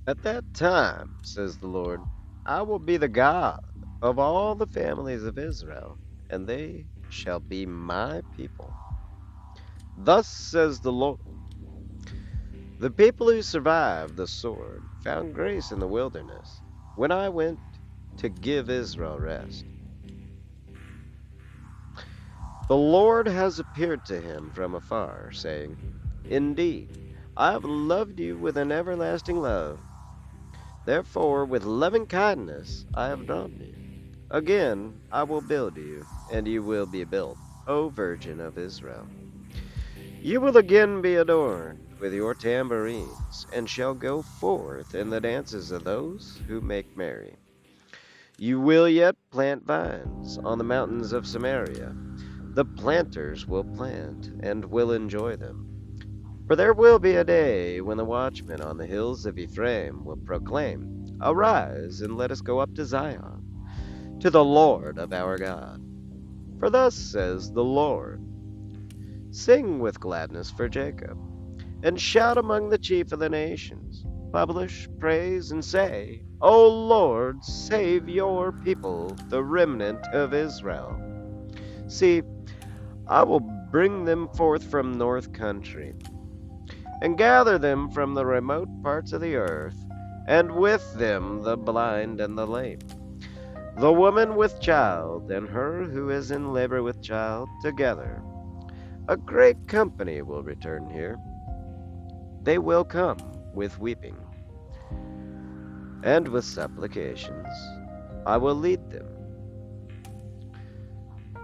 At that time, says the Lord, I will be the God of all the families of Israel, and they shall be my people. Thus says the Lord, the people who survived the sword found grace in the wilderness when I went to give Israel rest. The Lord has appeared to him from afar, saying, indeed, I have loved you with an everlasting love. Therefore, with loving kindness I have drawn you. Again I will build you, and you will be built, O Virgin of Israel. You will again be adorned with your tambourines, and shall go forth in the dances of those who make merry. You will yet plant vines on the mountains of Samaria. The planters will plant and will enjoy them. For there will be a day when the watchmen on the hills of Ephraim will proclaim, arise, and let us go up to Zion, to the Lord of our God. For thus says the Lord, sing with gladness for Jacob, and shout among the chief of the nations. Publish, praise, and say, O Lord, save your people, the remnant of Israel. See, I will bring them forth from north country, and gather them from the remote parts of the earth, and with them the blind and the lame, the woman with child, and her who is in labor with child, together. A great company will return here. They will come with weeping and with supplications. I will lead them.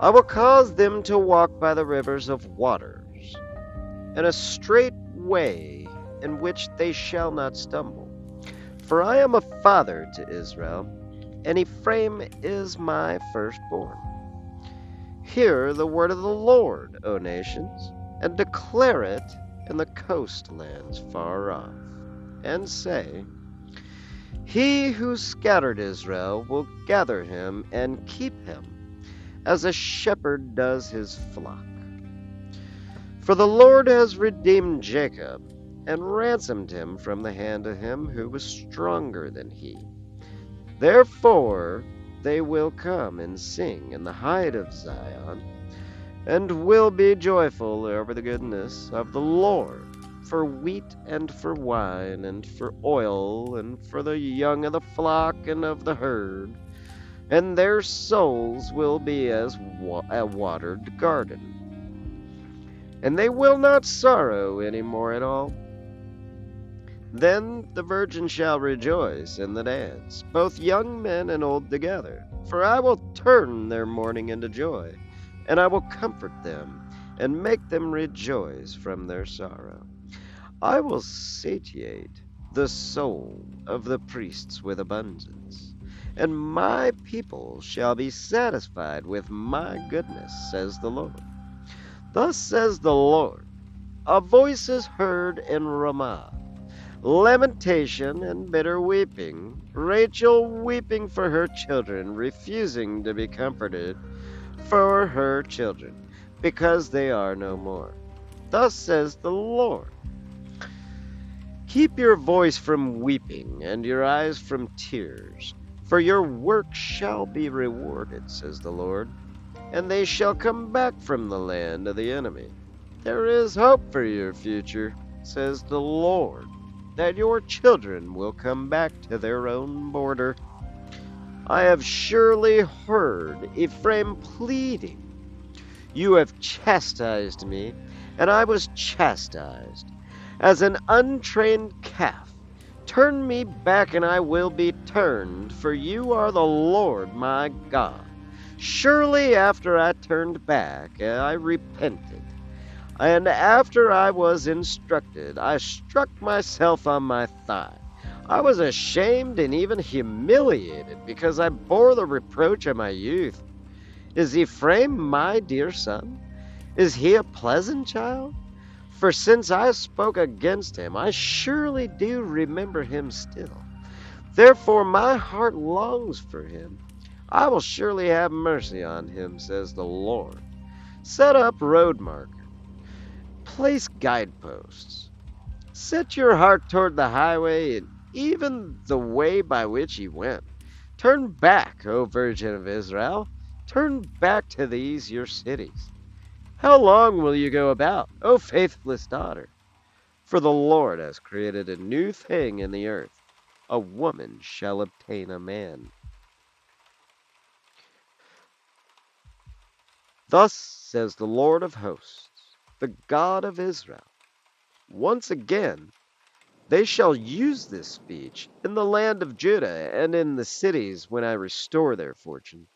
I will cause them to walk by the rivers of waters, in a straight way in which they shall not stumble. For I am a father to Israel, and Ephraim is my firstborn. Hear the word of the Lord, O nations, and declare it in the coastlands far off, and say, he who scattered Israel will gather him and keep him, as a shepherd does his flock. For the Lord has redeemed Jacob, and ransomed him from the hand of him who was stronger than he. Therefore they will come and sing in the height of Zion, and will be joyful over the goodness of the Lord, for wheat and for wine and for oil and for the young of the flock and of the herd, and their souls will be as a watered garden, and they will not sorrow any more at all. Then the virgin shall rejoice in the dance, both young men and old together. For I will turn their mourning into joy, and I will comfort them, and make them rejoice from their sorrow. I will satiate the soul of the priests with abundance, and my people shall be satisfied with my goodness, says the Lord. Thus says the Lord, a voice is heard in Ramah, lamentation and bitter weeping, Rachel weeping for her children, refusing to be comforted for her children, because they are no more. Thus says the Lord, keep your voice from weeping and your eyes from tears, for your work shall be rewarded, says the Lord, and they shall come back from the land of the enemy. There is hope for your future, says the Lord, that your children will come back to their own border. I have surely heard Ephraim pleading. You have chastised me, and I was chastised, as an untrained calf. Turn me back, and I will be turned, for you are the Lord my God. Surely after I turned back, I repented. And after I was instructed, I struck myself on my thigh. I was ashamed and even humiliated, because I bore the reproach of my youth. Is Ephraim my dear son? Is he a pleasant child? For since I spoke against him, I surely do remember him still. Therefore my heart longs for him. I will surely have mercy on him, says the Lord. Set up road markers. Place guideposts. Set your heart toward the highway and even the way by which ye went. Turn back, O Virgin of Israel, turn back to these your cities. How long will you go about, O faithless daughter? For the Lord has created a new thing in the earth. A woman shall obtain a man. Thus says the Lord of hosts, the God of Israel. Once again, they shall use this speech in the land of Judah and in the cities when I restore their fortunes.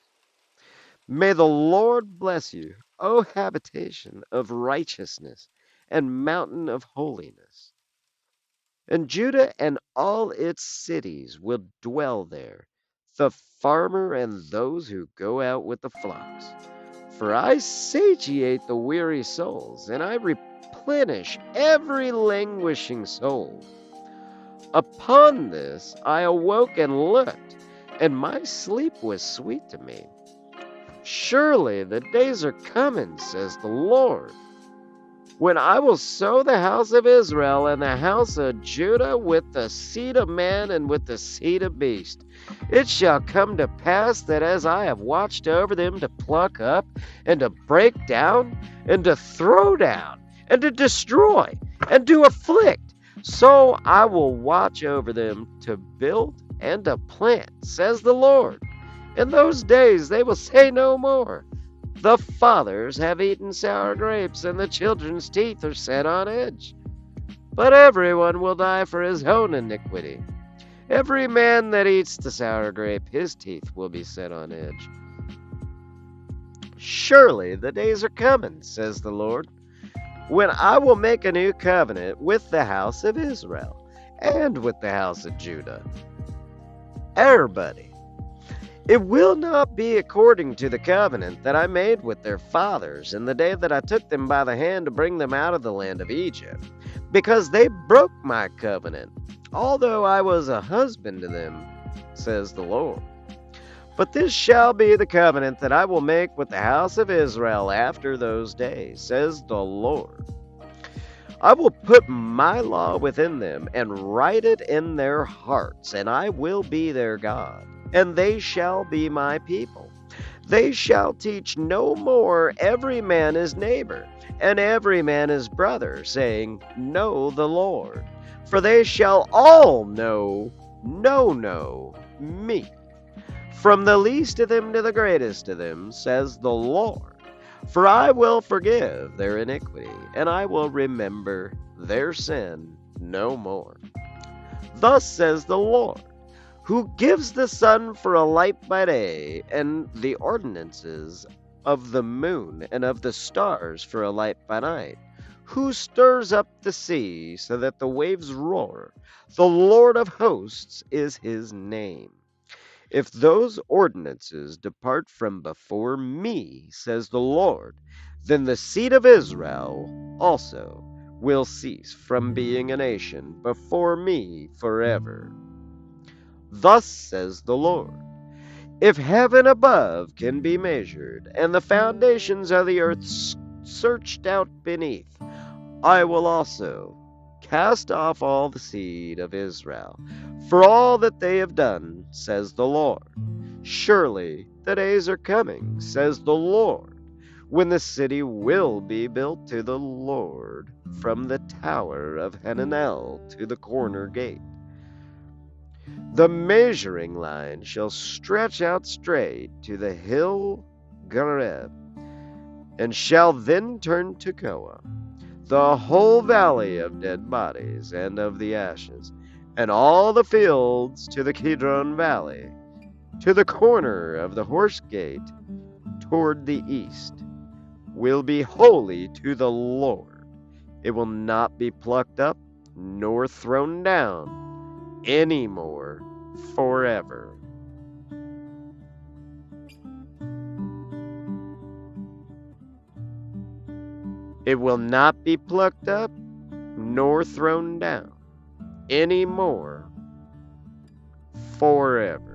May the Lord bless you, O habitation of righteousness and mountain of holiness. And Judah and all its cities will dwell there, the farmer and those who go out with the flocks. For I satiate the weary souls, and I replenish every languishing soul. Upon this I awoke and looked, and my sleep was sweet to me. Surely the days are coming, says the Lord, when I will sow the house of Israel and the house of Judah with the seed of man and with the seed of beast. It shall come to pass that as I have watched over them to pluck up and to break down and to throw down and to destroy and to afflict, so I will watch over them to build and to plant, says the Lord. In those days they will say no more, the fathers have eaten sour grapes, and the children's teeth are set on edge. But everyone will die for his own iniquity. Every man that eats the sour grape, his teeth will be set on edge. Surely the days are coming, says the Lord, when I will make a new covenant with the house of Israel and with the house of Judah. Everybody. It will not be according to the covenant that I made with their fathers in the day that I took them by the hand to bring them out of the land of Egypt, because they broke my covenant, although I was a husband to them, says the Lord. But this shall be the covenant that I will make with the house of Israel after those days, says the Lord. I will put my law within them and write it in their hearts, and I will be their God, and they shall be my people. They shall teach no more every man his neighbor, and every man his brother, saying, Know the Lord. For they shall all know me. From the least of them to the greatest of them, says the Lord. For I will forgive their iniquity, and I will remember their sin no more. Thus says the Lord, who gives the sun for a light by day, and the ordinances of the moon and of the stars for a light by night, who stirs up the sea so that the waves roar. The Lord of hosts is his name. If those ordinances depart from before me, says the Lord, then the seed of Israel also will cease from being a nation before me forever. Thus says the Lord, if heaven above can be measured, and the foundations of the earth searched out beneath, I will also cast off all the seed of Israel, for all that they have done, says the Lord. Surely the days are coming, says the Lord, when the city will be built to the Lord, from the tower of Hananel to the corner gate. The measuring line shall stretch out straight to the hill Gareb, and shall then turn to Goah, the whole valley of dead bodies and of the ashes, and all the fields to the Kidron valley, to the corner of the horse gate toward the east, will be holy to the Lord. It will not be plucked up nor thrown down any more forever. It will not be plucked up nor thrown down any more forever.